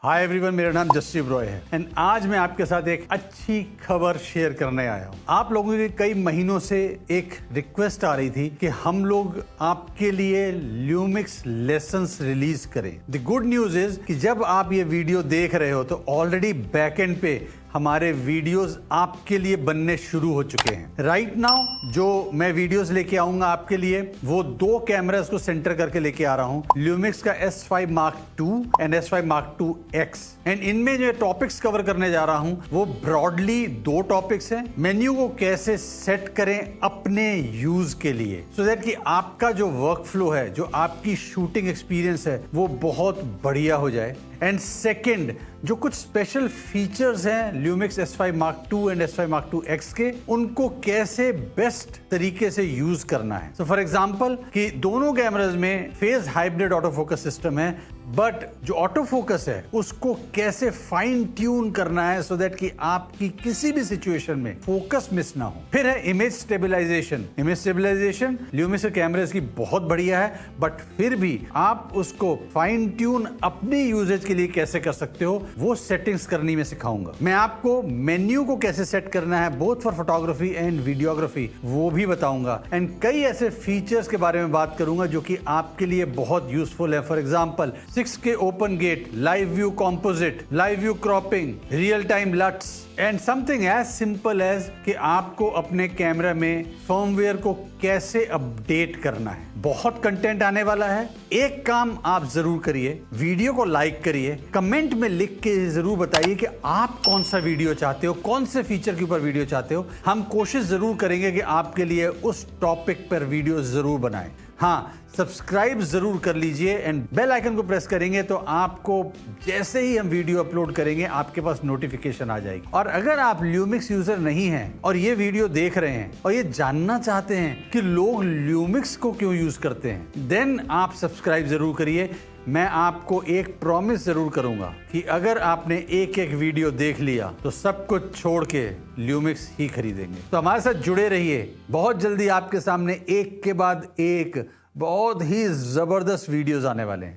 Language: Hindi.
हाय एवरीवन, मेरा नाम जसप्रीत रॉय है एंड आज मैं आपके साथ एक अच्छी खबर शेयर करने आया हूँ। आप लोगों की कई महीनों से एक रिक्वेस्ट आ रही थी कि हम लोग आपके लिए ल्यूमिक्स लेसन्स रिलीज करें। द गुड न्यूज इज कि जब आप ये वीडियो देख रहे हो तो ऑलरेडी बैकएंड पे हमारे वीडियोस आपके लिए बनने शुरू हो चुके हैं। राइट नाउ जो मैं वीडियोस लेके आऊंगा आपके लिए वो दो कैमरास को सेंटर करके लेके आ रहा हूं, ल्यूमिक्स का S5 Mark II and S5 Mark II X। And इनमें जो टॉपिक्स कवर करने जा रहा हूं वो ब्रॉडली दो टॉपिक्स हैं। मेन्यू को कैसे सेट करें अपने यूज के लिए सो दैट कि आपका जो वर्क फ्लो है, जो आपकी शूटिंग एक्सपीरियंस है वो बहुत बढ़िया हो जाए। एंड सेकेंड, जो कुछ स्पेशल फीचर्स हैं ल्यूमिक्स S5 Mark II and S5 Mark II X के, उनको कैसे बेस्ट तरीके से यूज करना है। सो फॉर एग्जांपल कि दोनों कैमरास में phase hybrid auto focus system है, बट जो ऑटो फोकस है उसको कैसे फाइन ट्यून करना है सो दैट कि आपकी किसी भी सिचुएशन में फोकस मिस ना हो। फिर है इमेज स्टेबलाइजेशन। इमेज स्टेबलाइजेशन ल्यूमिक्स के कैमरास की बहुत बढ़िया है, बट फिर भी आप उसको फाइन ट्यून अपने यूजेज के लिए कैसे कर सकते हो वो सेटिंग्स करनी मैं सिखाऊंगा। मैं आपको मेन्यू को कैसे सेट करना है both for photography and videography वो भी बताऊंगा। एंड कई ऐसे फीचर्स के बारे में बात करूंगा जो कि आपके लिए बहुत यूजफुल है। For example 6K open gate, live view composite, live view cropping, real time LUTs and something as simple as कि आपको अपने कैमरा में फर्मवेयर को कैसे अपडेट करना है। बहुत कंटेंट आने वाला है। एक काम आप जरूर करिए, वीडियो को लाइक करिए, कमेंट में लिख के जरूर बताइए कि आप कौन सा वीडियो चाहते हो, कौन से फीचर के ऊपर वीडियो चाहते हो। हम कोशिश जरूर करेंगे कि आपके लिए उस टॉपिक पर वीडियो जरूर बनाएं। हाँ, सब्सक्राइब जरूर कर लीजिए एंड बेल आइकन को प्रेस करेंगे तो आपको जैसे ही हम वीडियो अपलोड करेंगे आपके पास नोटिफिकेशन आ जाएगी। और अगर आप ल्यूमिक्स यूजर नहीं हैं और ये वीडियो देख रहे हैं और ये जानना चाहते हैं कि लोग ल्यूमिक्स को क्यों यूज करते हैं, देन आप सब्सक्राइब जरूर करिए। मैं आपको एक प्रॉमिस जरूर करूंगा कि अगर आपने एक एक वीडियो देख लिया तो सब कुछ छोड़ के ल्यूमिक्स ही खरीदेंगे। तो हमारे साथ जुड़े रहिए। बहुत जल्दी आपके सामने एक के बाद एक बहुत ही जबरदस्त वीडियोस आने वाले हैं।